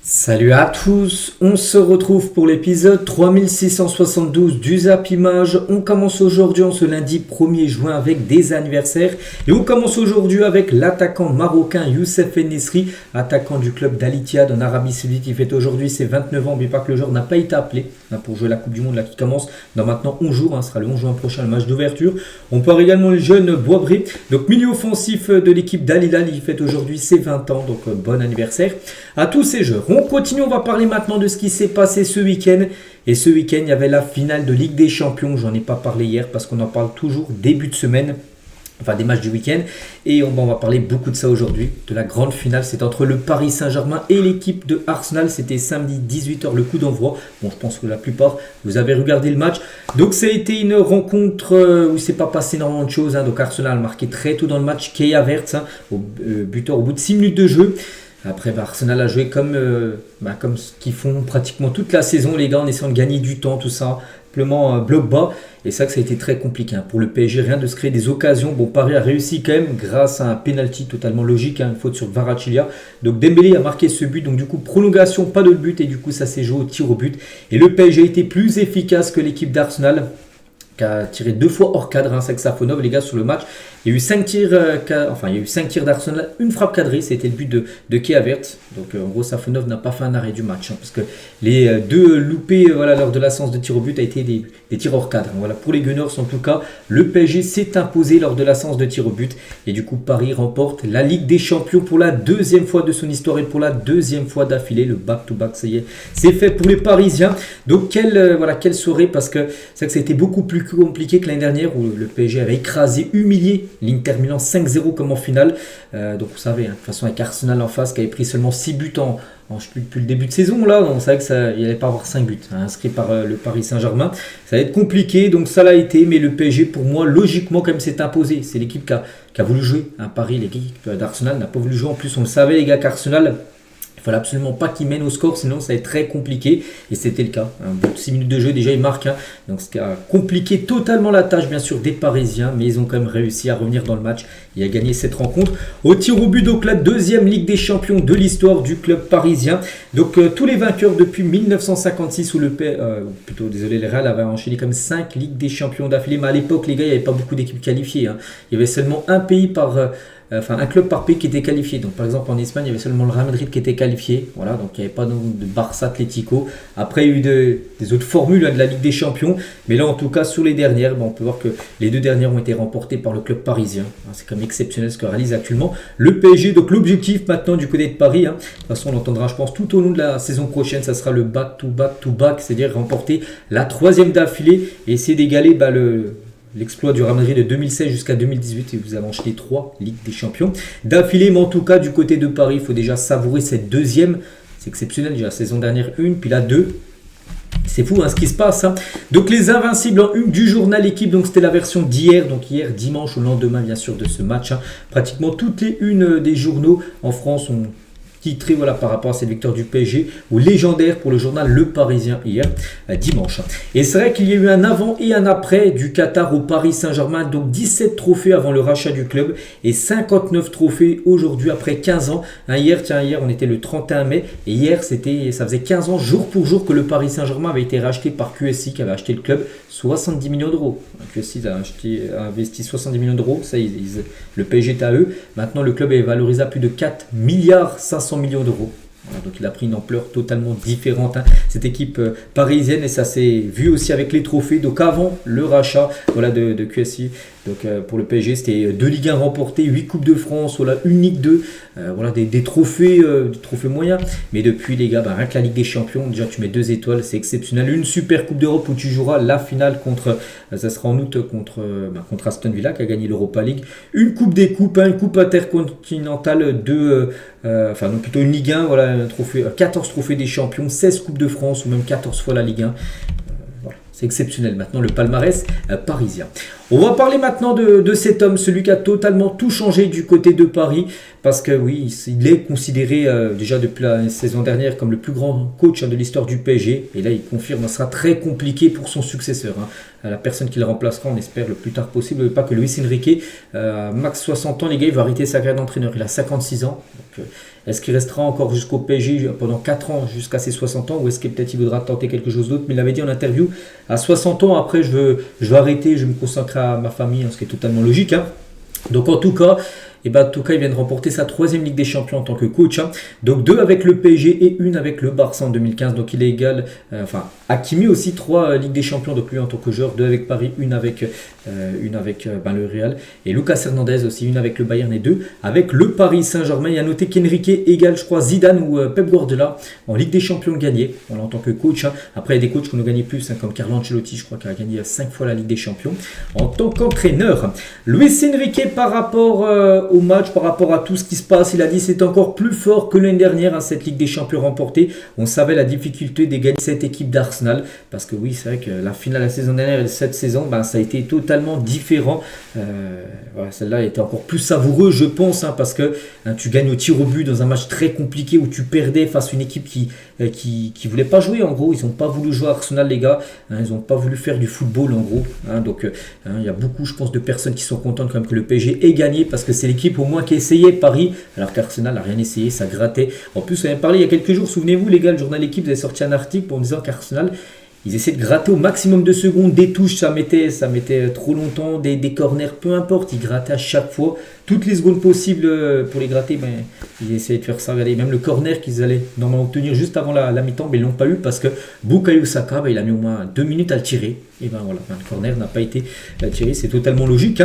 Salut à tous, on se retrouve pour l'épisode 3672 du Zap Image. On commence aujourd'hui en ce lundi 1er juin avec des anniversaires. Et on commence aujourd'hui avec l'attaquant marocain Youssef En-Nesyri, attaquant du club d'Al Ittihad en Arabie Saoudite. Il fête aujourd'hui ses 29 ans. N'oubliez pas que le joueur n'a pas été appelé pour jouer la Coupe du Monde là, qui commence dans maintenant 11 jours. Ce sera le 11 juin prochain, le match d'ouverture. On parle également le jeune Boisbré, donc milieu offensif de l'équipe d'Al Hilal. Il fête aujourd'hui ses 20 ans, donc bon anniversaire à tous ces joueurs. On continue, on va parler maintenant de ce qui s'est passé ce week-end. Et ce week-end, il y avait la finale de Ligue des Champions. J'en ai pas parlé hier parce qu'on en parle toujours début de semaine. Enfin, des matchs du week-end. Et on va parler beaucoup de ça aujourd'hui. De la grande finale, c'est entre le Paris Saint-Germain et l'équipe de Arsenal. C'était samedi 18h le coup d'envoi. Bon, je pense que la plupart, vous avez regardé le match. Donc, ça a été une rencontre où il ne s'est pas passé énormément de choses. Donc, Arsenal a marqué très tôt dans le match. Kai Havertz, buteur au bout de 6 minutes de jeu. Après, Arsenal a joué comme ce qu'ils font pratiquement toute la saison, les gars, en essayant de gagner du temps, tout ça, simplement bloc bas. Et ça, que ça a été très compliqué. Pour le PSG, rien de se créer des occasions. Bon, Paris a réussi quand même grâce à un penalty totalement logique, une faute sur Kvaratskhelia. Donc Dembélé a marqué ce but. Donc du coup, prolongation, pas de but. Et du coup, ça s'est joué au tir au but. Et le PSG a été plus efficace que l'équipe d'Arsenal, qui a tiré 2 fois hors cadre, c'est Safonov, les gars, sur le match. Il y a eu 5 tirs d'Arsenal, une frappe cadrée, c'était le but de Kai Havertz. Donc en gros, Safonov n'a pas fait un arrêt du match, parce que les deux loupés lors de la séance de tir au but a été des tirs hors cadre. Voilà, pour les Gunners, en tout cas, le PSG s'est imposé lors de la séance de tir au but. Et du coup, Paris remporte la Ligue des Champions pour la deuxième fois de son histoire et pour la deuxième fois d'affilée. Le back-to-back, ça y est, c'est fait pour les Parisiens. Donc quelle soirée, parce que c'est que ça a été beaucoup plus compliqué que l'année dernière où le PSG avait écrasé, humilié l'Inter Milan 5-0 comme en finale. Donc vous savez, de toute façon avec Arsenal en face qui avait pris seulement 6 buts depuis le début de saison, là, on savait qu'il n'allait pas avoir 5 buts inscrits par le Paris Saint-Germain. Ça va être compliqué, donc ça l'a été, mais le PSG pour moi logiquement quand même s'est imposé. C'est l'équipe qui a voulu jouer. Paris, l'équipe d'Arsenal n'a pas voulu jouer. En plus on le savait les gars qu'Arsenal, il ne fallait absolument pas qu'il mène au score, sinon ça va être très compliqué. Et c'était le cas. Un bout de 6 minutes de jeu, déjà il marque. Donc ce qui a compliqué totalement la tâche, bien sûr, des Parisiens. Mais ils ont quand même réussi à revenir dans le match et à gagner cette rencontre. Au tir au but, donc la deuxième Ligue des Champions de l'histoire du club parisien. Donc tous les vainqueurs depuis 1956, où le Real avait enchaîné comme 5 Ligues des Champions d'affilée. Mais à l'époque, les gars, il n'y avait pas beaucoup d'équipes qualifiées. Il y avait seulement un club par pays qui était qualifié. Donc par exemple en Espagne, il y avait seulement le Real Madrid qui était qualifié. Voilà, donc il n'y avait pas de Barça, Atlético. Après, il y a eu des autres formules de la Ligue des Champions. Mais là, en tout cas, sur les dernières, on peut voir que les 2 dernières ont été remportées par le club parisien. C'est quand même exceptionnel ce que réalise actuellement le PSG. Donc l'objectif maintenant du côté de Paris, de toute façon on l'entendra je pense tout au long de la saison prochaine, ça sera le back-to-back, c'est-à-dire remporter la 3e d'affilée et essayer d'égaler l'exploit du Real Madrid de 2016 jusqu'à 2018 et vous avez enchaîné 3 Ligues des Champions d'affilée. Mais en tout cas, du côté de Paris, il faut déjà savourer cette 2e. C'est exceptionnel, déjà la saison dernière 1, puis la 2. C'est fou ce qui se passe. Donc les invincibles en une du journal Équipe, donc c'était la version d'hier, donc hier dimanche au lendemain bien sûr de ce match. Pratiquement toutes les unes des journaux en France ont titré par rapport à cette victoire du PSG ou légendaire pour le journal Le Parisien hier dimanche. Et c'est vrai qu'il y a eu un avant et un après du Qatar au Paris Saint-Germain, donc 17 trophées avant le rachat du club et 59 trophées aujourd'hui après 15 ans. Hier on était le 31 mai et hier ça faisait 15 ans jour pour jour que le Paris Saint-Germain avait été racheté par QSI qui avait acheté le club 70 millions d'euros. QSI a investi 70 millions d'euros, le PSG est à eux. Maintenant le club est valorisé à plus de 4 milliards 500 millions d'euros. Voilà, donc il a pris une ampleur totalement différente cette équipe parisienne et ça s'est vu aussi avec les trophées. Donc avant le rachat de QSI, donc pour le PSG c'était 2 Ligue 1 remportées, 8 Coupes de France, une Ligue 2, des trophées moyens. Mais depuis les gars, rien que la Ligue des Champions, déjà tu mets 2 étoiles, c'est exceptionnel. Une super Coupe d'Europe où tu joueras la finale ça sera en août contre Aston Villa qui a gagné l'Europa League. Une Coupe des Coupes, une Coupe intercontinentale plutôt une Ligue 1, un trophée, 14 trophées des champions, 16 Coupes de France ou même 14 fois la Ligue 1. C'est exceptionnel maintenant le palmarès parisien. On va parler maintenant de cet homme, celui qui a totalement tout changé du côté de Paris, parce que oui, il est considéré déjà depuis la saison dernière comme le plus grand coach de l'histoire du PSG, et là il confirme que ce sera très compliqué pour son successeur. La personne qui le remplacera, on espère le plus tard possible, pas que Luis Enrique, max 60 ans les gars, il va arrêter sa carrière d'entraîneur, il a 56 ans, donc, est-ce qu'il restera encore jusqu'au PSG pendant 4 ans, jusqu'à ses 60 ans, ou est-ce qu'il peut-être il voudra tenter quelque chose d'autre? Mais il avait dit en interview, à 60 ans, après je veux arrêter, je vais me consacrer à ma famille, ce qui est totalement logique. Donc en tout cas, il vient de remporter sa 3e Ligue des Champions en tant que coach. Donc 2 avec le PSG et 1 avec le Barça en 2015. Donc il est égal, Hakimi aussi 3 Ligues des Champions, donc lui en tant que joueur, 2 avec Paris, 1 avec le Real. Et Lucas Hernandez aussi, 1 avec le Bayern et 2 avec le Paris Saint-Germain. Il y a noté qu'Enrique égale, je crois, Zidane ou Pep Guardiola en Ligue des Champions gagnée, en tant que coach. Après il y a des coachs qui ont gagné plus, comme Carlo Ancelotti, je crois, qui a gagné 5 fois la Ligue des Champions en tant qu'entraîneur. Luis Enrique, par rapport au match, par rapport à tout ce qui se passe, il a dit c'est encore plus fort que l'année dernière, cette Ligue des Champions remportée. On savait la difficulté d'égaliser cette équipe d'Arsenal, parce que oui, c'est vrai que la finale la saison dernière et cette saison, ça a été totalement différent. Celle-là était encore plus savoureuse, je pense, parce que tu gagnes au tir au but dans un match très compliqué où tu perdais face à une équipe qui voulait pas jouer. En gros, ils n'ont pas voulu jouer à Arsenal, les gars. Ils n'ont pas voulu faire du football, en gros. Donc, il y a beaucoup, je pense, de personnes qui sont contentes quand même que le PSG ait gagné, parce que c'est l'équipe au moins qui essayait Paris, alors qu'Arsenal n'a rien essayé, ça grattait. En plus, on avait parlé il y a quelques jours, souvenez-vous les gars, le journal L'équipe avait sorti un article en disant qu'Arsenal, ils essaient de gratter au maximum de secondes, des touches, ça mettait trop longtemps, des corners, peu importe, ils grattaient à chaque fois, toutes les secondes possibles pour les gratter, ils essayaient de faire ça. Regardez, même le corner qu'ils allaient normalement obtenir juste avant la mi-temps, mais ils ne l'ont pas eu parce que Bukayo Saka, il a mis au moins 2 minutes à le tirer, et le corner n'a pas été tiré, c'est totalement logique.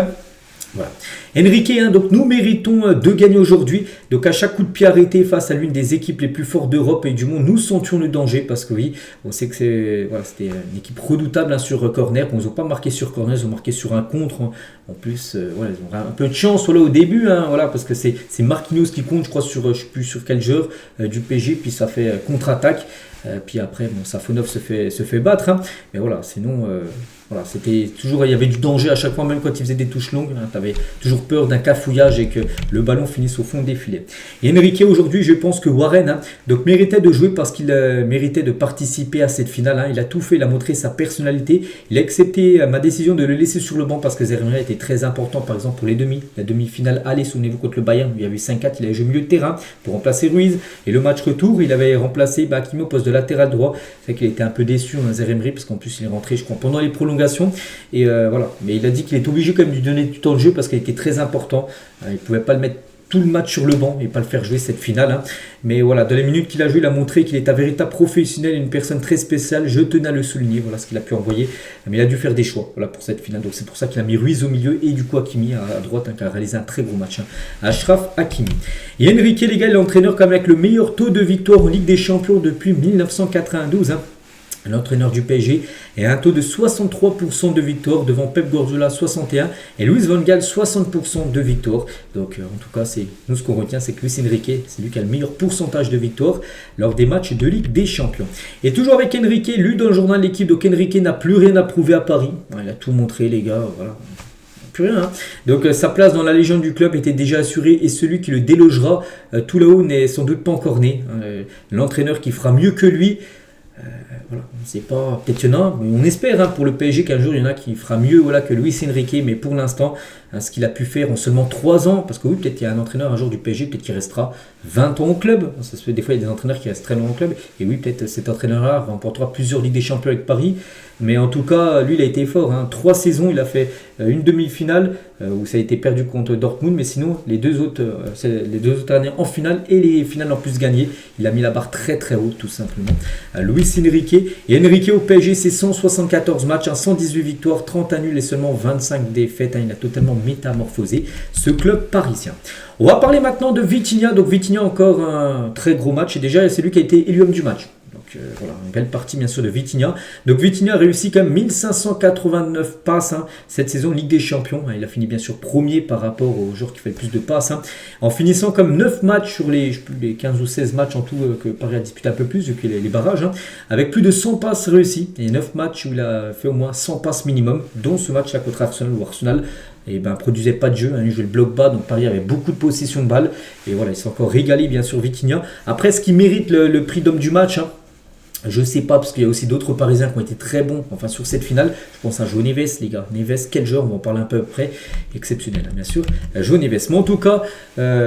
Voilà. Enrique, donc nous méritons de gagner aujourd'hui. Donc à chaque coup de pied arrêté face à l'une des équipes les plus fortes d'Europe et du monde, nous sentions le danger, parce que oui, on sait que c'était une équipe redoutable sur corner. Ils n'ont pas marqué sur corner, ils ont marqué sur un contre. En plus, ils ont un peu de chance au début, parce que c'est Marquinhos qui compte, je crois, je ne sais plus sur quel joueur du PSG, puis ça fait contre-attaque. Puis après, Safonov se fait battre. Mais voilà, sinon... c'était toujours, il y avait du danger à chaque fois, même quand il faisait des touches longues, tu avais toujours peur d'un cafouillage et que le ballon finisse au fond des filets. Et Enrique aujourd'hui, je pense que Warren donc méritait de jouer parce qu'il méritait de participer à cette finale. Il a tout fait, il a montré sa personnalité, il a accepté ma décision de le laisser sur le banc parce que Zeremia était très important, par exemple pour la demi-finale aller, souvenez-vous, contre le Bayern, il y avait 5-4, il avait joué milieu de terrain pour remplacer Ruiz, et le match retour, il avait remplacé Hakimi au poste de latéral droit. C'est vrai qu'il était un peu déçu, Zeremia, parce qu'en plus il est rentré, je crois, pendant les prolongations. Et mais il a dit qu'il est obligé quand même de lui donner du temps de jeu parce qu'il était très important. Il ne pouvait pas le mettre tout le match sur le banc et pas le faire jouer cette finale. Mais voilà, dans les minutes qu'il a joué, il a montré qu'il est un véritable professionnel, une personne très spéciale. Je tenais à le souligner, voilà ce qu'il a pu envoyer. Mais il a dû faire des choix pour cette finale. Donc c'est pour ça qu'il a mis Ruiz au milieu et du coup Hakimi à droite, qui a réalisé un très gros match. Achraf Hakimi. Et Enrique, les gars, il est entraîneur quand même avec le meilleur taux de victoire en Ligue des Champions depuis 1992. L'entraîneur du PSG est à un taux de 63% de victoire devant Pep Guardiola 61% et Louis van Gaal 60% de victoire. Donc en tout cas, nous ce qu'on retient, c'est que Luis Enrique, c'est lui qui a le meilleur pourcentage de victoire lors des matchs de Ligue des Champions. Et toujours avec Enrique, lu dans le journal L'équipe, donc Enrique n'a plus rien à prouver à Paris. Il a tout montré les gars, voilà. Plus rien. Donc sa place dans la légende du club était déjà assurée et celui qui le délogera tout là-haut n'est sans doute pas encore né. L'entraîneur qui fera mieux que lui. C'est pas peut-être qu'il y en a, mais on espère pour le PSG qu'un jour il y en a qui fera mieux que Luis Enrique, mais pour l'instant ce qu'il a pu faire en seulement 3 ans, parce que oui, peut-être qu'il y a un entraîneur un jour du PSG, peut-être qu'il restera 20 ans au club, ça se fait, des fois il y a des entraîneurs qui restent très longtemps au club, et oui, peut-être cet entraîneur-là remportera plusieurs Ligues des Champions avec Paris, mais en tout cas lui il a été fort, 3 saisons, il a fait une demi-finale où ça a été perdu contre Dortmund, mais sinon les deux autres années en finale et les finales en plus gagnées, il a mis la barre très très haute tout simplement. Luis Enrique, et Enrique au PSG c'est 174 matchs, 118 victoires, 30 nuls et seulement 25 défaites, il a totalement métamorphosé ce club parisien. On va parler maintenant de Vitinha. Donc Vitinha encore un très gros match et déjà c'est lui qui a été élu homme du match. Donc voilà, une belle partie bien sûr de Vitinha. Donc Vitinha a réussi quand même 1589 passes cette saison Ligue des Champions. Il a fini bien sûr premier par rapport au joueur qui fait le plus de passes. En finissant comme 9 matchs sur les 15 ou 16 matchs en tout que Paris a disputé un peu plus, vu que les barrages, avec plus de 100 passes réussies. Et 9 matchs où il a fait au moins 100 passes minimum, dont ce match là contre Arsenal, où Arsenal produisait pas de jeu, il jouait le bloc bas, donc Paris avait beaucoup de possession de balle. Et voilà, il s'est encore régalé bien sûr Vitinha. Après, ce qui mérite le prix d'homme du match, je sais pas, parce qu'il y a aussi d'autres Parisiens qui ont été très bons sur cette finale. Je pense à João Neves, les gars. Neves, quel joueur, on va en parler un peu après. Exceptionnel, bien sûr. João Neves. Mais en tout cas,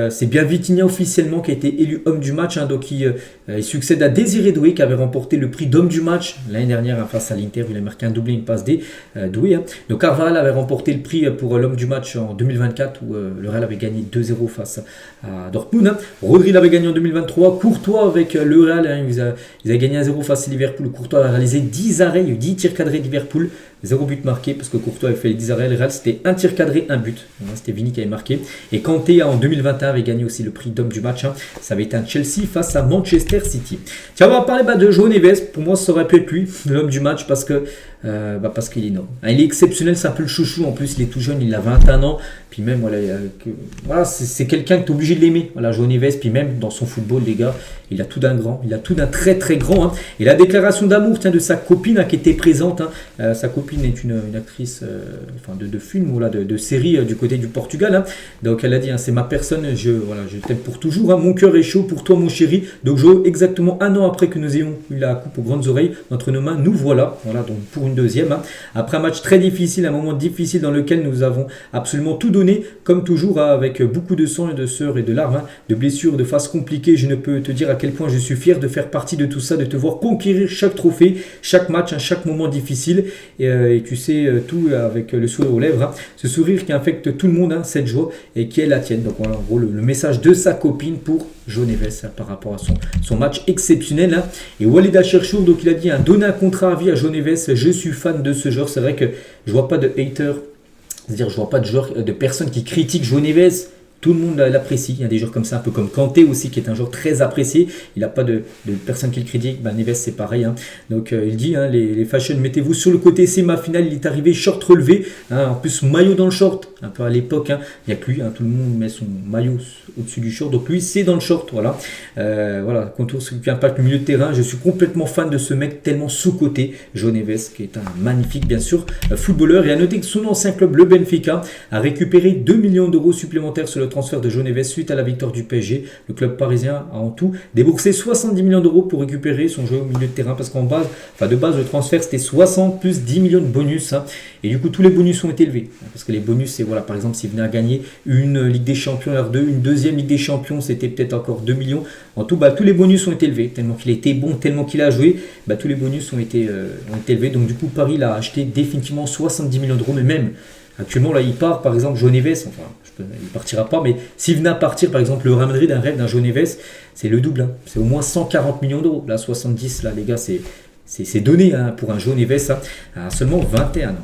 c'est bien Vitinha officiellement qui a été élu homme du match. Donc il succède à Désiré Doué qui avait remporté le prix d'homme du match l'année dernière face à l'Inter. Il a marqué un doublé, une passe D. Doué. Donc Carvajal avait remporté le prix pour l'homme du match en 2024 où le Real avait gagné 2-0 face à Dortmund. Rodri l'avait gagné en 2023. Courtois avec le Real, ils avaient gagné 1-0 face à Liverpool. Courtois a réalisé 10 arrêts, il y a eu 10 tirs cadrés de Liverpool, 0 but marqué parce que Courtois avait fait les 10 arrêts. Le Real c'était un tir cadré, un but. C'était Vini qui avait marqué. Et Kanté en 2021 avait gagné aussi le prix d'homme du match. Ça avait été un Chelsea face à Manchester City. Tiens, on va parler de João Neves. Pour moi, ça aurait pu être lui, l'homme du match, parce qu'il est énorme. Il est exceptionnel, c'est un peu le chouchou. En plus, il est tout jeune, il a 21 ans. Puis même, voilà, c'est quelqu'un que tu es obligé de l'aimer. Voilà, João Neves. Puis même dans son football, les gars, il a tout d'un grand. Il a tout d'un très très grand. Et la déclaration d'amour de sa copine qui était présente. Sa copine est une actrice de film, voilà, de série du côté du Portugal. Donc elle a dit, c'est ma personne, je t'aime pour toujours. Mon cœur est chaud pour toi, mon chéri. Donc Jo, exactement un an après que nous ayons eu la coupe aux grandes oreilles entre nos mains, nous voilà. Voilà, donc pour une deuxième. Après un match très difficile, un moment difficile dans lequel nous avons absolument tout donné, comme toujours, avec beaucoup de sang et de sueur et de larmes, de blessures, de phases compliquées. Je ne peux te dire à quel point je suis fier de faire partie de tout ça, de te voir conquérir chaque trophée, chaque match, chaque moment difficile. Et tu sais, tout avec le sourire aux lèvres. Ce sourire qui infecte tout le monde, cette joie, et qui est la tienne. Donc voilà, en gros, le message de sa copine pour João Neves par rapport à son match exceptionnel. Et Walid Cherchour, donc il a dit, donner un contrat à vie à João Neves. Je suis fan de ce joueur. C'est vrai que je vois pas de haters, c'est-à-dire je vois pas de personnes qui critiquent João Neves. Tout le monde l'apprécie. Il y a des joueurs comme ça, un peu comme Kanté aussi, qui est un joueur très apprécié. Il n'a pas de personnes qui le critiquent. Neves, c'est pareil. Donc, il dit, les fashion, mettez-vous sur le côté. C'est ma finale. Il est arrivé, short relevé. En plus, maillot dans le short. Un peu à l'époque. Il n'y a que lui. Tout le monde met son maillot au-dessus du short. Donc, lui, c'est dans le short. Voilà. Voilà. Contour, ce qui impacte le milieu de terrain. Je suis complètement fan de ce mec tellement sous-côté. João Neves, qui est un magnifique, bien sûr, footballeur. Et à noter que son ancien club, le Benfica, a récupéré 2 millions d'euros supplémentaires sur le transfert de João Neves suite à la victoire du PSG. Le club parisien a en tout déboursé 70 millions d'euros pour récupérer son jeu au milieu de terrain, parce qu'en base, de base, le transfert c'était 60 plus 10 millions de bonus. Et du coup, tous les bonus ont été élevés. Parce que les bonus, c'est par exemple, s'il venait à gagner une Ligue des Champions R2, une deuxième Ligue des Champions, c'était peut-être encore 2 millions. En tout, tous les bonus ont été élevés. Tellement qu'il était bon, tellement qu'il a joué, tous les bonus ont été élevés. Donc du coup, Paris l'a acheté définitivement 70 millions d'euros, mais même actuellement, là, il part, par exemple, João Neves, il partira pas, mais s'il venait à partir, par exemple, le Real Madrid, un rêve d'un João Neves, c'est le double. C'est au moins 140 millions d'euros. Là, 70, là, les gars, c'est donné pour un João Neves à seulement 21 ans.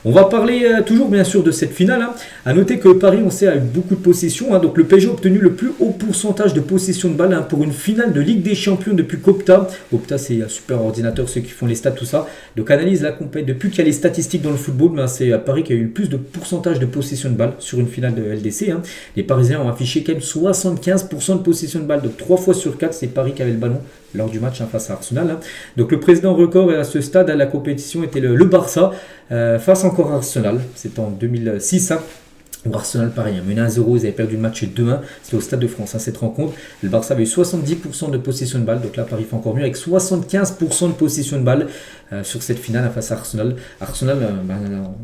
On va parler toujours bien sûr de cette finale. À noter que Paris, on sait, a eu beaucoup de possession. Donc le PSG a obtenu le plus haut pourcentage de possession de balle pour une finale de Ligue des Champions depuis qu'Opta. Opta, c'est un super ordinateur, ceux qui font les stats, tout ça. Donc analyse la compète. Depuis qu'il y a les statistiques dans le football, c'est Paris qui a eu le plus de pourcentage de possession de balle sur une finale de LDC. Les Parisiens ont affiché quand même 75% de possession de balle. Donc 3 fois sur 4, c'est Paris qui avait le ballon lors du match face à Arsenal. Donc le président record à ce stade à la compétition était le Barça face encore à Arsenal. C'était en 2006. Arsenal, pareil, mené 1-0, ils avaient perdu le match 2-1. C'était au Stade de France, cette rencontre. Le Barça avait eu 70% de possession de balle. Donc là, Paris fait encore mieux avec 75% de possession de balle sur cette finale face à Arsenal. Arsenal,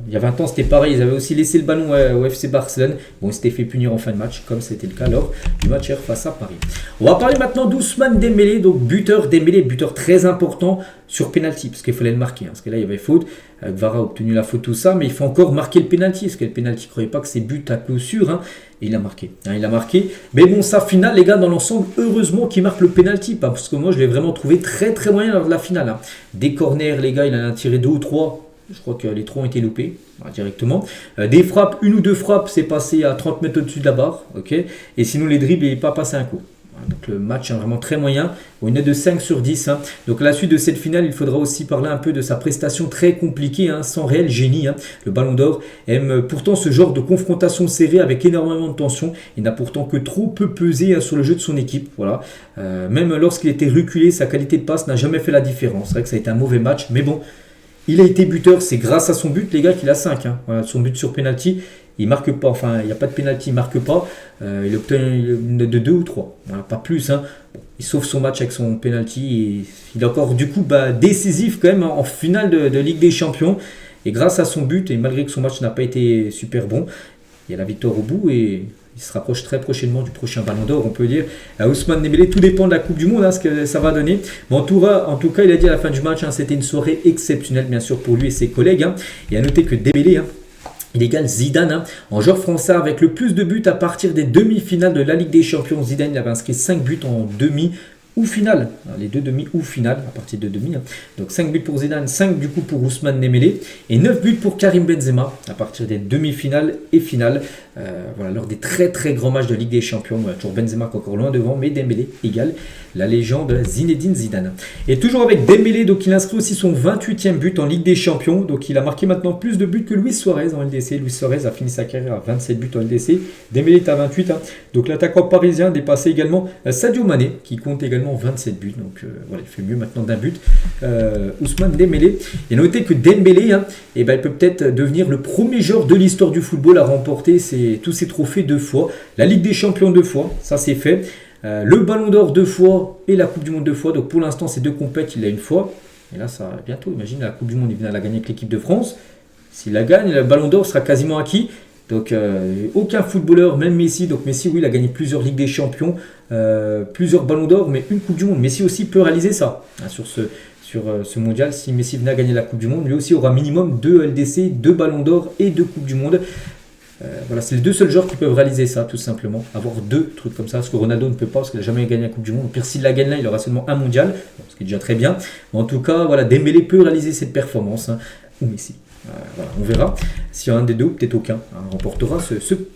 il y a 20 ans, c'était pareil. Ils avaient aussi laissé le ballon au FC Barcelone. Bon, ils s'étaient fait punir en fin de match, comme c'était le cas lors du match face à Paris. On va parler maintenant d'Ousmane Dembélé, donc buteur très important sur penalty, parce qu'il fallait le marquer. Parce que là, il y avait faute. Gvara a obtenu la faute, tout ça, mais il faut encore marquer le penalty. Parce que le penalty, ne croyez pas que c'est but à coup sûr. Et il a marqué. Il a marqué. Mais bon, sa finale, les gars, dans l'ensemble, heureusement qu'il marque le penalty. Parce que moi, je l'ai vraiment trouvé très très moyen lors de la finale. Des corners, les gars, il en a tiré 2 ou 3. Je crois que les 3 ont été loupés directement. Des frappes, 1 ou 2 frappes, c'est passé à 30 mètres au-dessus de la barre. Okay, et sinon, les dribbles, il n'est pas passé un coup. Donc le match est vraiment très moyen. Bon, une note de 5 sur 10. Donc à la suite de cette finale, il faudra aussi parler un peu de sa prestation très compliquée, sans réel génie. Le Ballon d'Or aime pourtant ce genre de confrontation serrée avec énormément de tension. Il n'a pourtant que trop peu pesé sur le jeu de son équipe. Voilà. Même lorsqu'il était reculé, sa qualité de passe n'a jamais fait la différence. C'est vrai que ça a été un mauvais match. Mais bon, il a été buteur. C'est grâce à son but, les gars, qu'il a 5. Voilà, son but sur penalty. Il marque pas, enfin il n'y a pas de pénalty, il marque pas, il obtient une note de 2 ou 3, voilà, pas plus. Bon, il sauve son match avec son pénalty et il est encore du coup décisif quand même en finale de Ligue des Champions. Et grâce à son but, et malgré que son match n'a pas été super bon, il y a la victoire au bout et il se rapproche très prochainement du prochain Ballon d'Or, on peut dire. Ousmane Dembélé, tout dépend de la Coupe du Monde, ce que ça va donner. Mais en tout cas, il a dit à la fin du match, c'était une soirée exceptionnelle bien sûr pour lui et ses collègues. Et à noter que Dembélé, il égale Zidane en joueur français avec le plus de buts à partir des demi-finales de la Ligue des Champions. Zidane, il avait inscrit 5 buts en demi ou finale. Les deux demi ou finale à partir de demi. Donc 5 buts pour Zidane, 5 du coup pour Ousmane Dembélé et 9 buts pour Karim Benzema à partir des demi-finales et finales. Voilà, lors des très très grands matchs de Ligue des Champions. Toujours Benzema qui est encore loin devant, mais Dembélé égale la légende Zinedine Zidane. Et toujours avec Dembélé, donc il inscrit aussi son 28e but en Ligue des Champions. Donc il a marqué maintenant plus de buts que Luis Suarez en LDC. Luis Suarez a fini sa carrière à 27 buts en LDC. Dembélé est à 28. Donc l'attaquant parisien dépassait également Sadio Mané qui compte également 27 buts. Donc voilà, il fait mieux maintenant d'un but. Ousmane Dembélé. Et notez que Dembélé, il peut peut-être devenir le premier joueur de l'histoire du football à remporter tous ces trophées 2 fois. La Ligue des Champions 2 fois, ça c'est fait. Le Ballon d'Or 2 fois et la Coupe du Monde 2 fois. Donc pour l'instant, ces 2 compètes, il l'a 1 fois. Et là, ça bientôt, imagine la Coupe du Monde, il vient de la gagner avec l'équipe de France. S'il la gagne, le Ballon d'Or sera quasiment acquis. Donc aucun footballeur, même Messi. Donc Messi, oui, il a gagné plusieurs Ligues des Champions, plusieurs Ballons d'Or, mais une Coupe du Monde. Messi aussi peut réaliser ça sur ce mondial. Si Messi venait à gagner la Coupe du Monde, lui aussi aura minimum 2 LDC, 2 Ballons d'Or et 2 Coupes du Monde. Voilà, c'est les 2 seuls joueurs qui peuvent réaliser ça, tout simplement. Avoir 2 trucs comme ça, parce que Ronaldo ne peut pas, parce qu'il n'a jamais gagné la Coupe du Monde. Au pire, s'il la gagne là, il aura seulement un mondial, ce qui est déjà très bien. Mais en tout cas, voilà, Dembélé peut réaliser cette performance, ou Messi. Voilà, on verra. S'il y a un des 2, peut-être aucun, remportera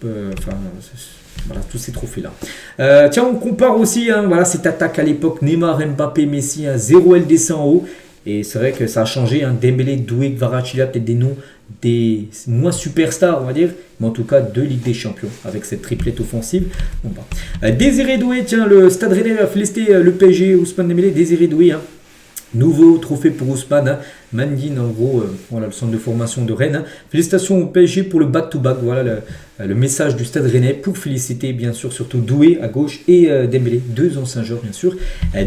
voilà, tous ces trophées-là. Tiens, on compare aussi voilà, cette attaque à l'époque Neymar, Mbappé, Messi, 0 LDC en haut. Et c'est vrai que ça a changé. Dembélé, Doué, Kvaratskhelia, peut-être des noms des moins superstars, on va dire. Mais en tout cas, 2 Ligues des Champions avec cette triplette offensive. Désiré Doué, tiens, le Stade Rennais a félicité le PSG, Ousmane Dembélé. Désiré Doué, nouveau trophée pour Ousmane. Mandine, en gros, voilà, le centre de formation de Rennes. Félicitations au PSG pour le back-to-back. Voilà le message du Stade Rennais pour féliciter, bien sûr, surtout Doué à gauche et Dembélé, 2 anciens joueurs, bien sûr,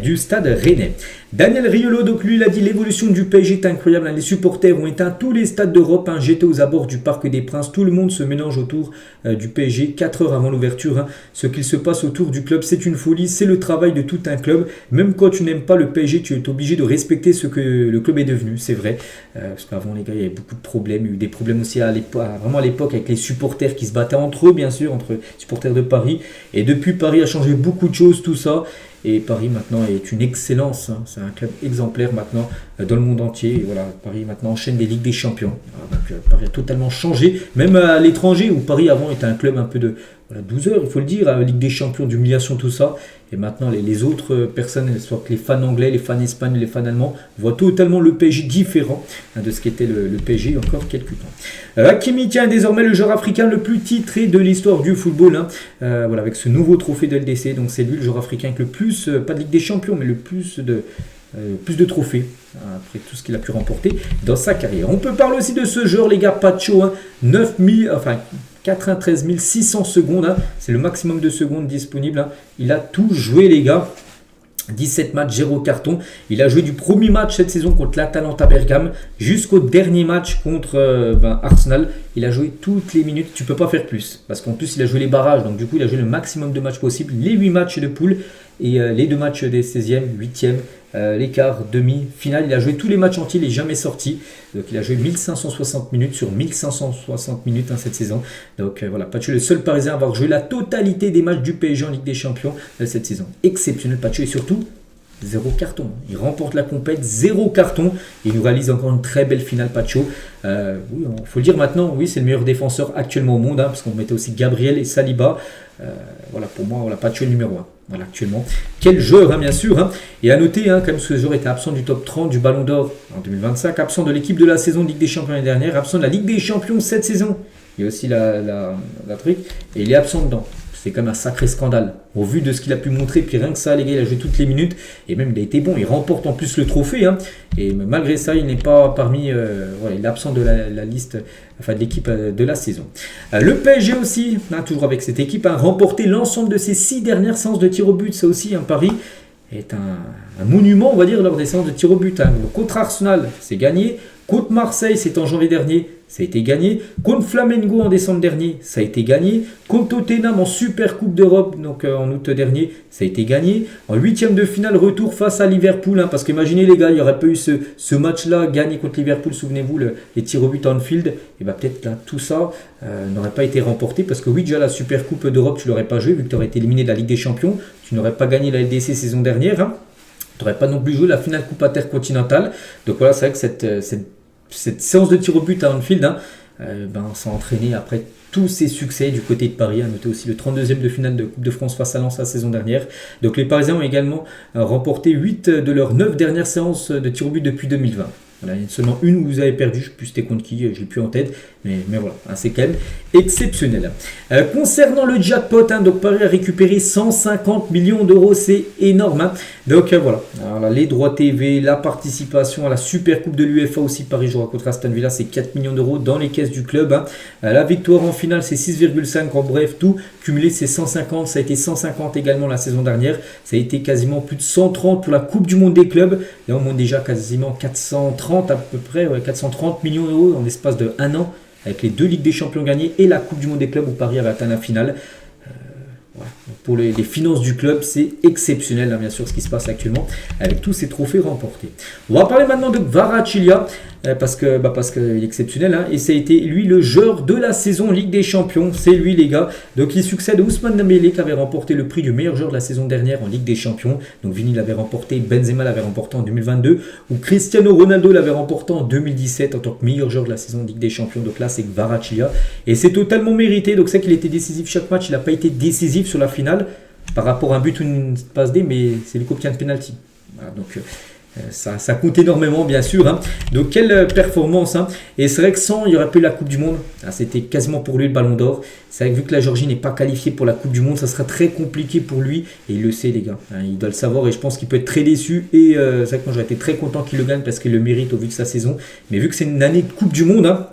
du Stade Rennais. Daniel Riolo, donc lui, il a dit l'évolution du PSG est incroyable. Les supporters ont éteint tous les stades d'Europe. J'étais aux abords du Parc des Princes. Tout le monde se mélange autour du PSG 4 heures avant l'ouverture. Ce qu'il se passe autour du club, c'est une folie. C'est le travail de tout un club. Même quand tu n'aimes pas le PSG, tu es obligé de respecter ce que le club est devenu. C'est vrai. Parce qu'avant, les gars, il y avait beaucoup de problèmes. Il y a eu des problèmes aussi vraiment à l'époque avec les supporters qui se battaient entre eux, bien sûr, entre supporters de Paris. Et depuis, Paris a changé beaucoup de choses, tout ça. Et Paris maintenant est une excellence. C'est un club exemplaire maintenant dans le monde entier. Et voilà, Paris maintenant enchaîne les Ligues des Champions. Donc Paris a totalement changé. Même à l'étranger, où Paris avant était un club un peu de 12 heures, il faut le dire, Ligue des Champions, d'humiliation, tout ça. Et maintenant, les autres personnes, soit que les fans anglais, les fans espagnols, les fans allemands, voient totalement le PSG différent de ce qu'était le PSG il y a encore quelques temps. Hakimi, tiens, désormais le joueur africain le plus titré de l'histoire du football. Voilà, avec ce nouveau trophée de LDC. Donc c'est lui le joueur africain avec le plus, pas de Ligue des Champions, mais le plus de trophées, après tout ce qu'il a pu remporter dans sa carrière. On peut parler aussi de ce joueur, les gars, Pacho, 93 600 secondes, c'est le maximum de secondes disponible. Il a tout joué, les gars. 17 matchs, 0 carton. Il a joué du premier match cette saison contre l'Atalanta Bergame jusqu'au dernier match contre Arsenal. Il a joué toutes les minutes. Tu peux pas faire plus. Parce qu'en plus, il a joué les barrages. Donc du coup, il a joué le maximum de matchs possible. Les 8 matchs de poule et les 2 matchs des 16e, 8e, les quarts, demi, finale. Il a joué tous les matchs entiers. Il n'est jamais sorti. Donc il a joué 1560 minutes sur 1560 minutes cette saison. Donc voilà, Pacho est le seul Parisien à avoir joué la totalité des matchs du PSG en Ligue des Champions cette saison. Exceptionnel Pacho et surtout 0 carton. Il remporte la compète, 0 carton. Il nous réalise encore une très belle finale Pacho. Oui, il faut le dire maintenant, oui, c'est le meilleur défenseur actuellement au monde, parce qu'on mettait aussi Gabriel et Saliba. Voilà, pour moi, voilà, Pacho est le numéro 1. voilà, actuellement. Quel joueur, hein, bien sûr. Hein. Et à noter, hein, quand même, ce joueur était absent du top 30 du Ballon d'Or en 2025, absent de l'équipe de la saison de Ligue des Champions l'année dernière, absent de la Ligue des Champions cette saison. Il y a aussi la truc, et il est absent dedans. C'est quand même un sacré scandale. Au vu de ce qu'il a pu montrer, puis rien que ça, les gars, il a joué toutes les minutes. Et même, il a été bon. Il remporte en plus le trophée. Hein. Et malgré ça, il n'est pas parmi... voilà, il est absent de la liste, enfin de l'équipe de la saison. Le PSG aussi, hein, toujours avec cette équipe, a remporté l'ensemble de ses 6 dernières séances de tir au but. Ça aussi, un pari est un monument, on va dire, lors des séances de tir au but. Hein. Donc, contre Arsenal, c'est gagné. Contre Marseille, c'est en janvier dernier, ça a été gagné. Contre Flamengo en décembre dernier, ça a été gagné. Contre Tottenham en Super Coupe d'Europe, donc en août dernier, ça a été gagné. En 8e de finale, retour face à Liverpool. Hein, parce qu'imaginez les gars, il n'y aurait pas eu ce match-là, gagné contre Liverpool, souvenez-vous, les tirs au but en Anfield. Et bien peut-être là, tout ça n'aurait pas été remporté. Parce que oui, déjà la Super Coupe d'Europe, tu ne l'aurais pas joué, vu que tu aurais été éliminé de la Ligue des Champions. Tu n'aurais pas gagné la LDC saison dernière. Hein. Tu n'aurais pas non plus joué la finale Coupe intercontinentale. Donc voilà, c'est vrai que cette séance de tir au but à Anfield, hein, on s'est entraîné après tous ces succès du côté de Paris. À noter aussi le 32e de finale de Coupe de France face à Lens la saison dernière. Donc les Parisiens ont également remporté 8 de leurs 9 dernières séances de tir au but depuis 2020. Voilà, il y en a seulement une où vous avez perdu, je ne sais plus c'était contre qui, je ne l'ai plus en tête, mais voilà, hein, c'est quand même exceptionnel. Concernant le jackpot, hein, donc Paris a récupéré 150 millions d'euros, c'est énorme. Hein. Donc voilà, alors, là, les droits TV, la participation à la Super Coupe de l'UEFA aussi, Paris jouera contre Aston Villa, c'est 4 millions d'euros dans les caisses du club. Hein. La victoire en finale, c'est 6,5, en bref, tout cumulé, c'est 150, ça a été 150 également la saison dernière, ça a été quasiment plus de 130 pour la Coupe du Monde des clubs, et on monte déjà quasiment 430 à peu près, 430 millions d'euros en l'espace de 1 an, avec les 2 Ligues des Champions gagnées et la Coupe du Monde des clubs où Paris avait atteint la finale. Voilà. Pour les finances du club, c'est exceptionnel, hein, bien sûr, ce qui se passe actuellement avec tous ces trophées remportés. On va parler maintenant de Kvaratskhelia, parce qu'il est exceptionnel, hein, et ça a été lui le joueur de la saison Ligue des Champions. C'est lui, les gars. Donc il succède à Ousmane Dembélé qui avait remporté le prix du meilleur joueur de la saison dernière en Ligue des Champions. Donc Vini l'avait remporté, Benzema l'avait remporté en 2022, ou Cristiano Ronaldo l'avait remporté en 2017 en tant que meilleur joueur de la saison Ligue des Champions. Donc là, c'est Kvaratskhelia, et c'est totalement mérité. Donc c'est qu'il était décisif chaque match, il n'a pas été décisif sur la finale par rapport à un but ou une passe D, mais c'est lui qui obtient le penalty. Voilà, donc ça compte énormément, bien sûr. Hein. Donc quelle performance. Hein. Et c'est vrai que sans, il n'y aurait pas eu la Coupe du Monde. Ah, c'était quasiment pour lui le Ballon d'Or. C'est vrai que vu que la Géorgie n'est pas qualifiée pour la Coupe du Monde, ça sera très compliqué pour lui. Et il le sait, les gars. Hein, il doit le savoir, et je pense qu'il peut être très déçu. Et c'est vrai que moi j'aurais été très content qu'il le gagne parce qu'il le mérite au vu de sa saison. Mais vu que c'est une année de Coupe du Monde, hein,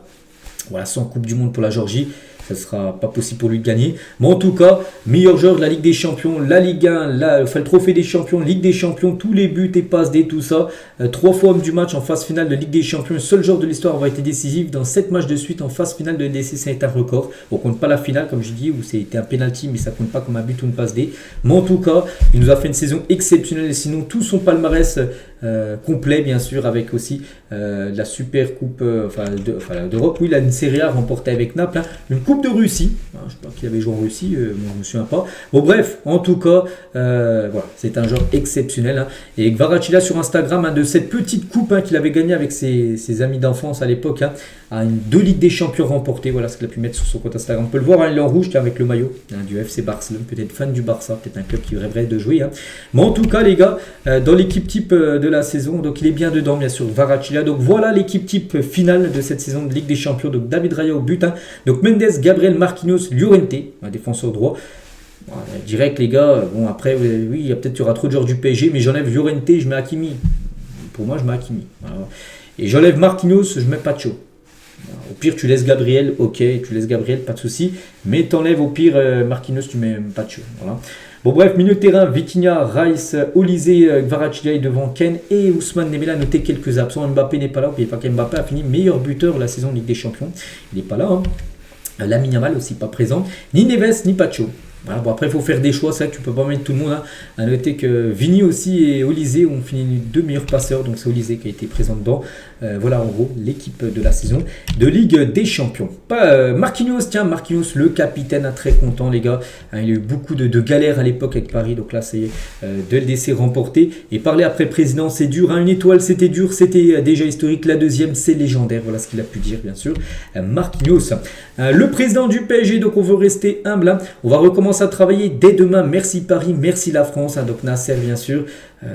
voilà, sans Coupe du Monde pour la Géorgie, ça ne sera pas possible pour lui de gagner. Mais en tout cas, meilleur joueur de la Ligue des Champions, la Ligue 1, le trophée des champions, Ligue des Champions, tous les buts et passes D, tout ça. 3 fois homme du match en phase finale de Ligue des Champions. Le seul joueur de l'histoire à avoir été décisif dans 7 matchs de suite en phase finale de LDC, ça a été un record. On ne compte pas la finale, comme je dis, où c'était un penalty, mais ça ne compte pas comme un but ou une passe D. Mais en tout cas, il nous a fait une saison exceptionnelle. Et sinon, tout son palmarès complet, bien sûr, avec aussi la Super Coupe d'Europe. Oui, il a une Serie A remportée avec Naples, hein, une Coupe de Russie. Je ne sais pas qui avait joué en Russie, moi je ne me souviens pas. Bon, bref, en tout cas, voilà, c'est un joueur exceptionnel. Hein. Et Kvaratskhelia sur Instagram, hein, de cette petite coupe, hein, qu'il avait gagnée avec ses amis d'enfance à l'époque, hein, a 2 Ligues des Champions remportées. Voilà ce qu'il a pu mettre sur son compte Instagram. On peut le voir, hein, il est en rouge avec le maillot, hein, du FC Barcelone, peut-être fan du Barça, peut-être un club qui rêverait de jouer. Hein. Mais en tout cas, les gars, dans l'équipe type de la saison, donc il est bien dedans, bien sûr, Kvaratskhelia. Donc voilà l'équipe type finale de cette saison de Ligue des Champions. Donc David Raya au but, hein. Donc Mendes, Gabriel, Marquinhos, Llorente, un défenseur droit. Voilà, direct, les gars. Bon, après, oui, il y aura trop de joueurs du PSG, mais j'enlève Llorente, je mets Hakimi. Pour moi, je mets Hakimi. Voilà. Et j'enlève Marquinhos, je mets Pacho. Au pire, tu laisses Gabriel, ok, tu laisses Gabriel, pas de souci. Mais t'enlèves au pire Marquinhos, tu mets Pacho. Voilà. Bon, bref, milieu de terrain, Vitinha, Rice, Olysée, Kvaratskhelia devant Ken et Ousmane Dembélé. Notez quelques absents. Mbappé n'est pas là. N'oubliez pas qu'Mbappé a fini meilleur buteur de la saison de Ligue des Champions. Il n'est pas là. Hein. Lamine Yamal aussi pas présent. Ni Neves, ni Pacho. Voilà, bon, après, il faut faire des choix. C'est vrai que tu peux pas mettre tout le monde. Hein. À noter que Vini aussi et Olysée ont fini 2 meilleurs passeurs. Donc, c'est Olysée qui a été présent dedans. Voilà, en gros, l'équipe de la saison de Ligue des Champions. Marquinhos, tiens, Marquinhos, le capitaine, hein, très content, les gars. Hein, il y a eu beaucoup de galères à l'époque avec Paris. Donc là, c'est de LDC remporté. Et parler après président, c'est dur. Hein, une étoile, c'était dur. C'était déjà historique. La deuxième, c'est légendaire. Voilà ce qu'il a pu dire, bien sûr. Marquinhos. Le président du PSG, donc on veut rester humble. Hein. On va recommencer commence à travailler dès demain. Merci Paris, merci la France. Donc Nasser, bien sûr,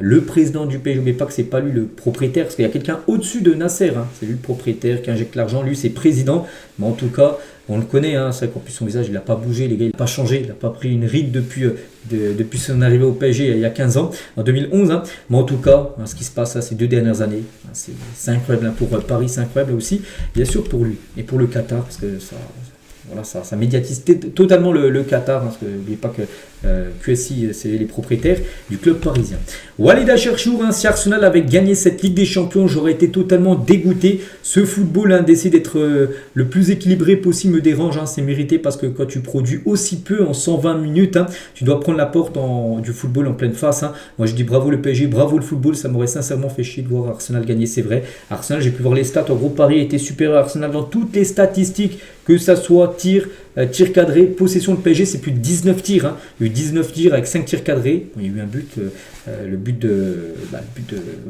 le président du PSG. N'oubliez pas que c'est pas lui le propriétaire, parce qu'il y a quelqu'un au-dessus de Nasser. C'est lui le propriétaire qui injecte l'argent. Lui, c'est président. Mais en tout cas, on le connaît. C'est vrai qu'en plus, son visage, il n'a pas bougé. Les gars, il n'a pas changé. Il n'a pas pris une ride depuis son arrivée au PSG il y a 15 ans, en 2011. Mais en tout cas, ce qui se passe ces 2 dernières années, c'est incroyable. Pour Paris, c'est incroyable aussi. Bien sûr pour lui et pour le Qatar, parce que ça médiatise totalement le Qatar, parce que n'oubliez pas que QSI, c'est les propriétaires du club parisien. Walid Cherchour, si Arsenal avait gagné cette Ligue des Champions, j'aurais été totalement dégoûté. Ce football, d'essayer d'être le plus équilibré possible me dérange. C'est mérité, parce que quand tu produis aussi peu en 120 minutes, tu dois prendre la porte du football en pleine face. Moi, je dis bravo le PSG, bravo le football. Ça m'aurait sincèrement fait chier de voir Arsenal gagner, c'est vrai. Arsenal, j'ai pu voir les stats. En gros, Paris était supérieur à Arsenal dans toutes les statistiques, que ça soit tir cadré, possession de PSG, c'est plus de 19 tirs. Il y a eu 19 tirs avec 5 tirs cadrés. Il y a eu un but, le but de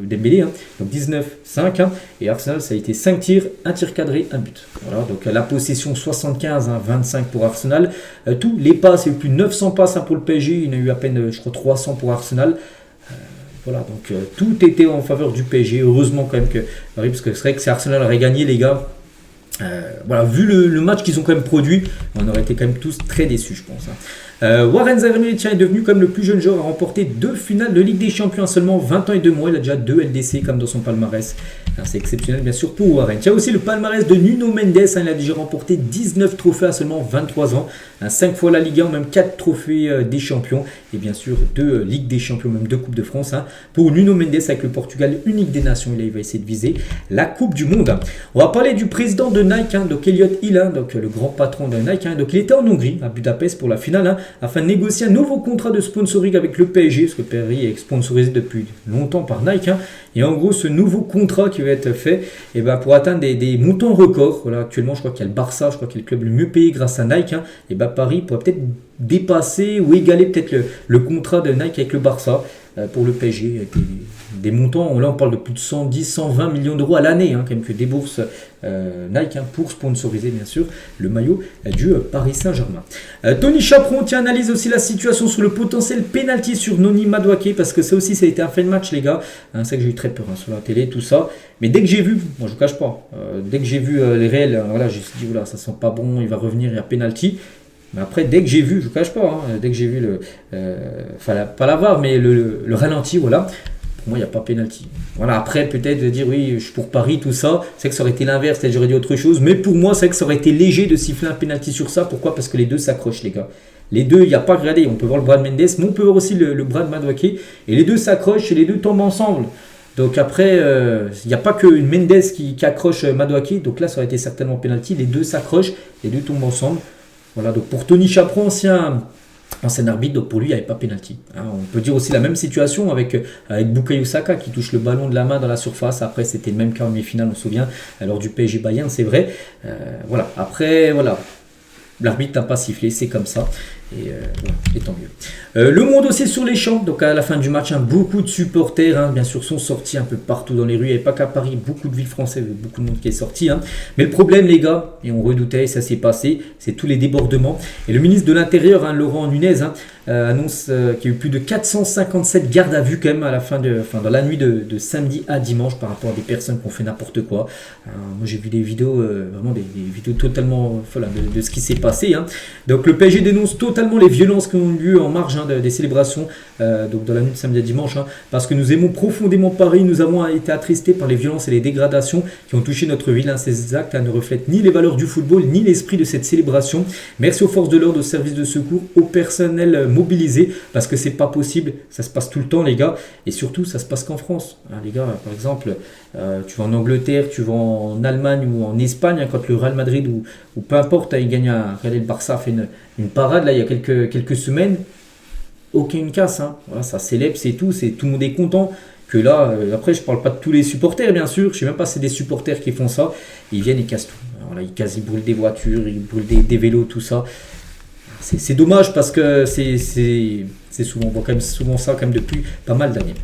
Dembélé. Donc 19, 5. Et Arsenal, ça a été 5 tirs, 1 tir cadré, 1 but. Voilà, donc la possession 75, 25 pour Arsenal. Tous les passes, il y a eu plus de 900 passes pour le PSG. Il y en a eu à peine, je crois, 300 pour Arsenal. Voilà, donc tout était en faveur du PSG. Heureusement quand même que Paris, parce que c'est vrai que si Arsenal aurait gagné, les gars, voilà, vu le match qu'ils ont quand même produit, on aurait été quand même tous très déçus, je pense. Warren Zaïre-Emery est devenu comme le plus jeune joueur à remporter 2 finales de Ligue des Champions en seulement 20 ans et 2 mois. Il a déjà 2 LDC comme dans son palmarès. C'est exceptionnel, bien sûr, pour Warren. Il y a aussi le palmarès de Nuno Mendes. Il a déjà remporté 19 trophées à seulement 23 ans. 5 fois la Ligue 1, même 4 trophées des champions. Et bien sûr, 2 Ligues des Champions, même 2 Coupes de France. Pour Nuno Mendes, avec le Portugal, unique des nations, il va essayer de viser la Coupe du Monde. On va parler du président de Nike, donc Elliot Hill, donc le grand patron de Nike. Donc il était en Hongrie, à Budapest, pour la finale, afin de négocier un nouveau contrat de sponsoring avec le PSG, parce que Paris est sponsorisé depuis longtemps par Nike. Et en gros, ce nouveau contrat qui va être fait, pour atteindre des montants records. Voilà, actuellement, je crois qu'il y a le Barça, je crois qu'il est le club le mieux payé grâce à Nike. Paris pourrait peut-être dépasser ou égaler peut-être le contrat de Nike avec le Barça pour le PSG, avec des montants. Là, on parle de plus de 110, 120 millions d'euros à l'année, quand même, que débourse Nike pour sponsoriser, bien sûr, le maillot du Paris Saint-Germain. Tony Chaperon analyse aussi la situation sur le potentiel penalty sur Noni Madueke, parce que ça aussi, ça a été un fait de match, les gars. C'est vrai que j'ai eu très peur sur la télé, tout ça. Mais dès que j'ai vu, moi je ne vous cache pas, dès que j'ai vu les réels, voilà, je me suis dit, voilà, ça sent pas bon, il va revenir, il y a penalty. Mais après, dès que j'ai vu, je ne vous cache pas, dès que j'ai vu pas la VAR, mais le ralenti, voilà, pour moi, il n'y a pas pénalty. Voilà, après, peut-être de dire, oui, je suis pour Paris, tout ça, c'est que ça aurait été l'inverse, peut-être j'aurais dit autre chose, mais pour moi, c'est que ça aurait été léger de siffler un pénalty sur ça. Pourquoi? Parce que les deux s'accrochent, les gars. Les deux, il n'y a pas, regardez, on peut voir le bras de Mendes, mais on peut voir aussi le bras de Madueke, et les deux s'accrochent et les deux tombent ensemble. Donc après, il n'y a pas que Mendes qui accroche Madueke, donc là, ça aurait été certainement pénalty. Les deux s'accrochent, les deux tombent ensemble. Voilà, donc pour Tony Chaperon, ancien arbitre, donc pour lui, il n'y avait pas pénalty. On peut dire aussi la même situation avec Bukayo Saka qui touche le ballon de la main dans la surface. Après, c'était le même cas en demi-finale, on se souvient, lors du PSG Bayern, c'est vrai. Voilà, après, voilà. L'arbitre n'a pas sifflé, c'est comme ça. Et tant mieux. Le monde aussi sur les champs. Donc à la fin du match, beaucoup de supporters, bien sûr, sont sortis un peu partout dans les rues. Il n'y avait pas qu'à Paris, beaucoup de villes françaises, beaucoup de monde qui est sorti. Mais le problème, les gars, et on redoutait, ça s'est passé, c'est tous les débordements. Et le ministre de l'Intérieur, Laurent Nunez, annonce qu'il y a eu plus de 457 gardes à vue quand même à la dans la nuit de samedi à dimanche par rapport à des personnes qui ont fait n'importe quoi. Moi j'ai vu des vidéos, vraiment des vidéos totalement folles de ce qui s'est passé. Donc le PSG dénonce totalement les violences qui ont eu lieu en marge des célébrations, donc dans la nuit de samedi à dimanche, parce que nous aimons profondément Paris, nous avons été attristés par les violences et les dégradations qui ont touché notre ville. Ces actes ne reflètent ni les valeurs du football, ni l'esprit de cette célébration. Merci aux forces de l'ordre, aux services de secours, au personnel mobilisé, parce que c'est pas possible, ça se passe tout le temps, les gars, et surtout ça se passe qu'en France. Les gars, par exemple, tu vas en Angleterre, tu vas en Allemagne ou en Espagne, quand le Real Madrid ou peu importe, il gagne regardez, le Barça a fait une parade là il y a quelques semaines, aucune casse, voilà, ça célèbre, c'est tout le monde est content. Que là, après je parle pas de tous les supporters, bien sûr, je sais même pas si c'est des supporters qui font ça, ils viennent, ils cassent tout. Voilà, ils brûlent des voitures, ils brûlent des vélos, tout ça. C'est dommage parce que C'est souvent, on voit quand même souvent ça quand même depuis pas mal d'années.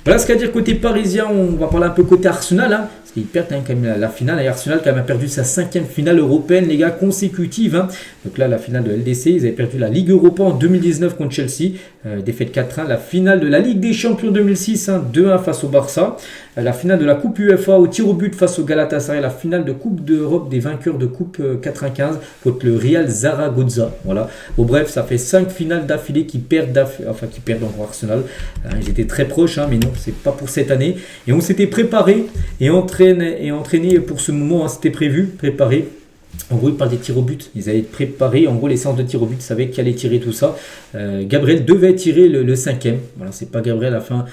Voilà ce qu'à dire côté parisien. On va parler un peu côté Arsenal, hein, parce qu'ils perdent quand même la finale. Et Arsenal quand même a perdu sa 5e finale européenne, les gars, consécutive. Hein. Donc là, la finale de LDC, ils avaient perdu la Ligue Europa en 2019 contre Chelsea, défaite 4-1. La finale de la Ligue des Champions 2006, hein, 2-1 face au Barça. La finale de la Coupe UEFA au tir au but face au Galatasaray. La finale de Coupe d'Europe des vainqueurs de Coupe 95 contre le Real Zaragoza. Voilà. Bon, bref, ça fait 5 finales d'affilée qui perdent en Arsenal. Ils étaient très proches, hein, mais non, c'est pas pour cette année. Et on s'était préparé et entraîné pour ce moment. Hein, c'était préparé. En gros, ils parlent des tirs au but. Ils avaient préparé, en gros, les séances de tirs au but. Ils savaient qui allait tirer tout ça. Gabriel devait tirer le 5e. Voilà, c'est pas Gabriel à la fin,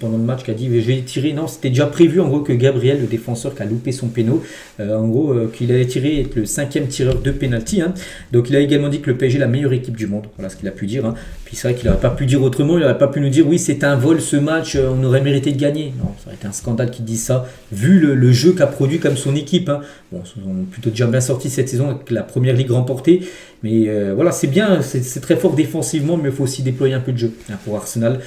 pendant le match, qui a dit je vais tirer. Non, c'était déjà prévu, en gros, que Gabriel, le défenseur qui a loupé son péno, en gros, qu'il allait tirer être le 5e tireur de pénalty. Hein. Donc, il a également dit que le PSG est la meilleure équipe du monde. Voilà ce qu'il a pu dire. Hein. Puis c'est vrai qu'il n'aurait pas pu dire autrement. Il n'aurait pas pu nous dire oui, c'est un vol ce match, on aurait mérité de gagner. Non, ça aurait été un scandale qu'il dise ça, vu le jeu qu'a produit comme son équipe. Hein. Bon, ils ont plutôt déjà bien sorti cette saison avec la première ligue remportée. Mais voilà, c'est bien, c'est très fort défensivement, mais il faut aussi déployer un peu de jeu, hein, pour Arsenal.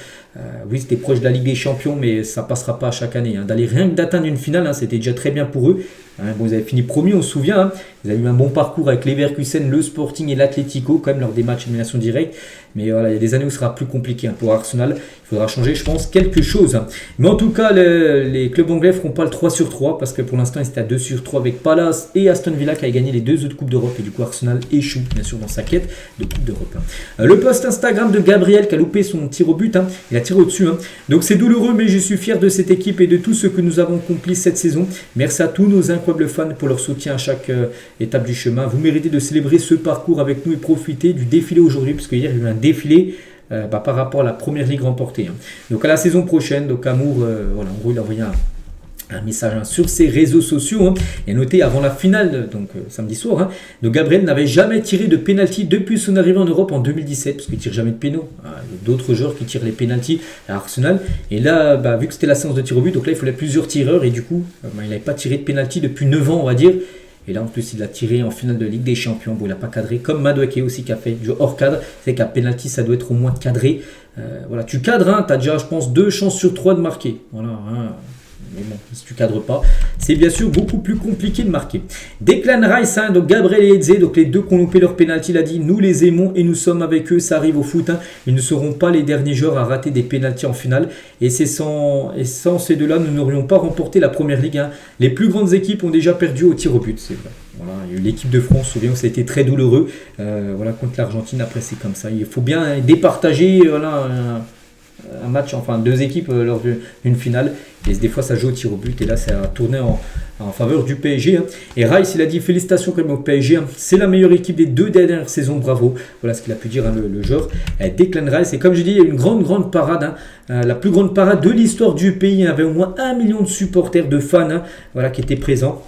Oui, c'était proche de la Ligue des Champions, mais ça ne passera pas à chaque année. Hein. Rien que d'atteindre une finale, hein, c'était déjà très bien pour eux. Hein, bon, ils avaient fini premier, on se souvient. Hein. Ils avaient eu un bon parcours avec l'Leverkusen, le Sporting et l'Atlético, quand même, lors des matchs d'élimination directe. Mais voilà, il y a des années où ce sera plus compliqué, hein, pour Arsenal. Il faudra changer, je pense, quelque chose. Hein. Mais en tout cas, les clubs anglais ne feront pas le 3 sur 3, parce que pour l'instant, ils étaient à 2 sur 3 avec Palace et Aston Villa qui a gagné les 2 autres Coupes d'Europe. Et du coup, Arsenal échoue, bien sûr, dans sa quête de Coupe d'Europe. Hein. Le post Instagram de Gabriel qui a loupé son tir au but, hein, il a tiré au-dessus. Hein. Donc c'est douloureux, mais je suis fier de cette équipe et de tout ce que nous avons accompli cette saison. Merci à tous nos incroyables fans pour leur soutien à chaque étape du chemin. Vous méritez de célébrer ce parcours avec nous et profiter du défilé aujourd'hui, parce qu'hier il y a eu un défilé par rapport à la première ligue remportée. Hein. Donc à la saison prochaine, donc Amour, voilà, en gros il a envoyé un message, hein, sur ses réseaux sociaux, hein, et noté avant la finale, donc samedi soir. Hein, donc Gabriel n'avait jamais tiré de pénalty depuis son arrivée en Europe en 2017, parce qu'il ne tire jamais de péno. Hein, il y a d'autres joueurs qui tirent les pénaltys à Arsenal. Et là, vu que c'était la séance de tir au but, donc là il fallait plusieurs tireurs, et du coup, il n'avait pas tiré de pénalty depuis 9 ans, on va dire. Et là, en plus, il a tiré en finale de Ligue des Champions. Bon, il n'a pas cadré, comme Madueke aussi qui a fait du hors cadre. C'est qu'à pénalty, ça doit être au moins cadré. Voilà, tu cadres, hein, tu as déjà, je pense, 2 chances sur 3 de marquer. Voilà, hein. Mais bon, si tu cadres pas, c'est bien sûr beaucoup plus compliqué de marquer. Declan Rice, hein, donc Gabriel et Eze, donc les deux qui ont loupé leur pénalty, il a dit nous les aimons et nous sommes avec eux, ça arrive au foot. Hein. Ils ne seront pas les derniers joueurs à rater des pénaltys en finale. Et sans ces deux-là, nous n'aurions pas remporté la première ligue. Hein. Les plus grandes équipes ont déjà perdu au tir au but, c'est vrai. Voilà, il y a eu l'équipe de France, souviens que ça a été très douloureux. Voilà, contre l'Argentine, après c'est comme ça. Il faut bien départager, voilà, un match, enfin 2 équipes lors d'une finale. Et des fois ça joue au tir au but, et là ça a tourné en faveur du PSG. Hein. Et Rice, il a dit félicitations quand même au PSG, hein. C'est la meilleure équipe des 2 dernières saisons, bravo. Voilà ce qu'il a pu dire, hein, le joueur Declan Rice. Et comme je dis, il y a une grande parade, hein. La plus grande parade de l'histoire du pays. Il y avait au moins 1 million de supporters, de fans, hein, voilà, qui étaient présents.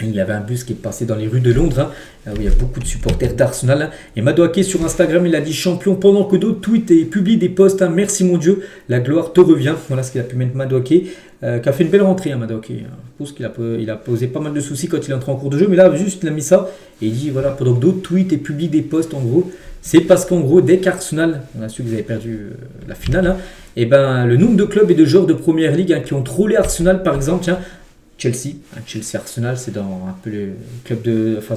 Il y avait un bus qui est passé dans les rues de Londres, hein, où il y a beaucoup de supporters d'Arsenal. Hein. Et Madueke sur Instagram, il a dit champion pendant que d'autres tweetent et publient des posts. Hein. Merci mon Dieu, la gloire te revient. Voilà ce qu'il a pu mettre Madueke, qui a fait une belle rentrée, hein, Madueke. Je pense qu'il a posé pas mal de soucis quand il est entré en cours de jeu. Mais là, juste, il a mis ça. Et il dit voilà, pendant que d'autres tweetent et publient des posts, en gros, c'est parce qu'en gros, dès qu'Arsenal, on a su que vous avez perdu la finale, hein, et ben, le nombre de clubs et de joueurs de première ligue, hein, qui ont trollé Arsenal, par exemple, tiens. Chelsea Arsenal, c'est dans un peu le club de... Enfin,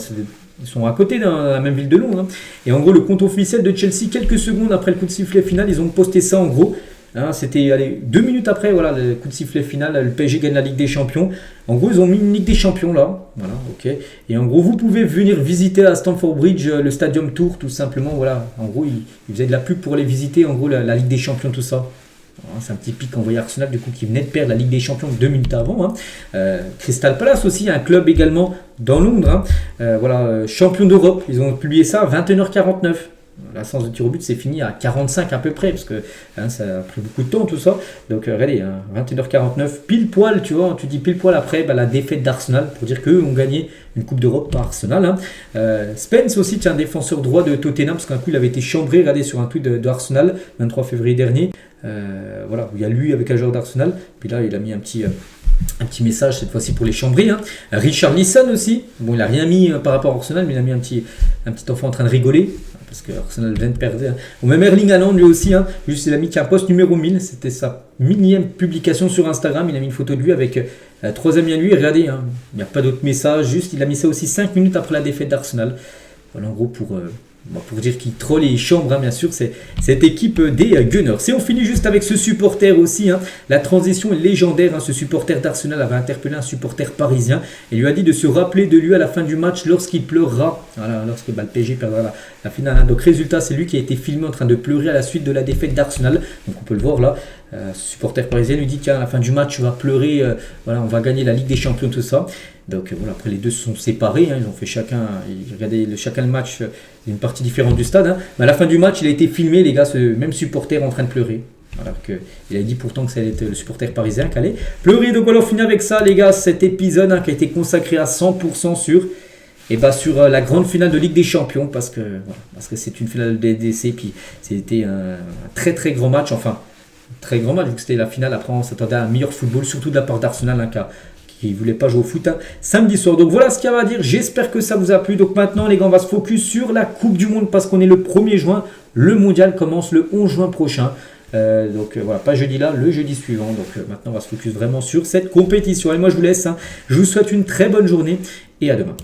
ils sont à côté dans la même ville de Londres. Hein. Et en gros, le compte officiel de Chelsea, quelques secondes après le coup de sifflet final, ils ont posté ça en gros. Hein, c'était 2 minutes après, voilà, le coup de sifflet final, le PSG gagne la Ligue des Champions. En gros, ils ont mis une Ligue des Champions là. Voilà, ok. Et en gros, vous pouvez venir visiter à Stamford Bridge le Stadium Tour, tout simplement. Voilà, en gros, ils faisaient de la pub pour aller visiter, en gros, la Ligue des Champions, tout ça. C'est un petit pic envoyé Arsenal, du coup, qui venait de perdre la Ligue des Champions 2 minutes avant. Hein. Crystal Palace aussi, un club également dans Londres. Hein. Voilà, champion d'Europe, ils ont publié ça à 21h49. La séance de tir au but, c'est fini à 45 à peu près, parce que hein, ça a pris beaucoup de temps tout ça. Donc regardez, hein, 21h49, pile poil, tu vois, tu dis pile poil après la défaite d'Arsenal, pour dire qu'eux ont gagné une Coupe d'Europe par Arsenal. Hein. Spence aussi, tiens, défenseur droit de Tottenham, parce qu'un coup il avait été chambré, regardez sur un tweet d'Arsenal, 23 février dernier. Voilà, il y a lui avec un joueur d'Arsenal, puis là il a mis un petit message cette fois-ci pour les chambrer. Hein. Richarlison aussi, bon il a rien mis par rapport à Arsenal, mais il a mis un petit enfant en train de rigoler. parce que Arsenal vient de perdre. Hein. Ou même Erling Haaland lui aussi, hein, juste il a mis qu'un post numéro 1000, c'était sa millième publication sur Instagram, il a mis une photo de lui avec 3 amis à lui, regardez, hein, il n'y a pas d'autre message, juste il a mis ça aussi 5 minutes après la défaite d'Arsenal. Voilà en gros pour dire qu'il troll et chambre, hein, bien sûr, c'est cette équipe des Gunners. Et on finit juste avec ce supporter aussi. Hein. La transition est légendaire. Hein. Ce supporter d'Arsenal avait interpellé un supporter parisien et lui a dit de se rappeler de lui à la fin du match lorsqu'il pleurera. Voilà, lorsque le PSG perdra la finale. Hein. Donc résultat, c'est lui qui a été filmé en train de pleurer à la suite de la défaite d'Arsenal. Donc on peut le voir là. Ce supporter parisien lui dit qu'à la fin du match, tu vas pleurer. Voilà, on va gagner la Ligue des Champions, tout ça. Donc voilà, après les deux se sont séparés, hein, ils ont fait chacun le match, une partie différente du stade. Hein, mais à la fin du match, il a été filmé, les gars, ce même supporter en train de pleurer. Alors qu'il a dit pourtant que c'était le supporter parisien qui allait pleurer. Donc voilà, on finit avec ça, les gars, cet épisode qui a été consacré à 100% sur la grande finale de Ligue des Champions, parce que c'est une finale de DDC, puis c'était un très très grand match, enfin, très grand match, vu que c'était la finale. Après, on s'attendait à un meilleur football, surtout de la part d'Arsenal, qui ne voulait pas jouer au foot samedi soir. Donc voilà ce qu'il y a à dire. J'espère que ça vous a plu. Donc maintenant, les gars, on va se focus sur la Coupe du Monde parce qu'on est le 1er juin. Le mondial commence le 11 juin prochain. Voilà, pas jeudi là, le jeudi suivant. Donc maintenant, on va se focus vraiment sur cette compétition. Et moi, je vous laisse. Hein. Je vous souhaite une très bonne journée et à demain.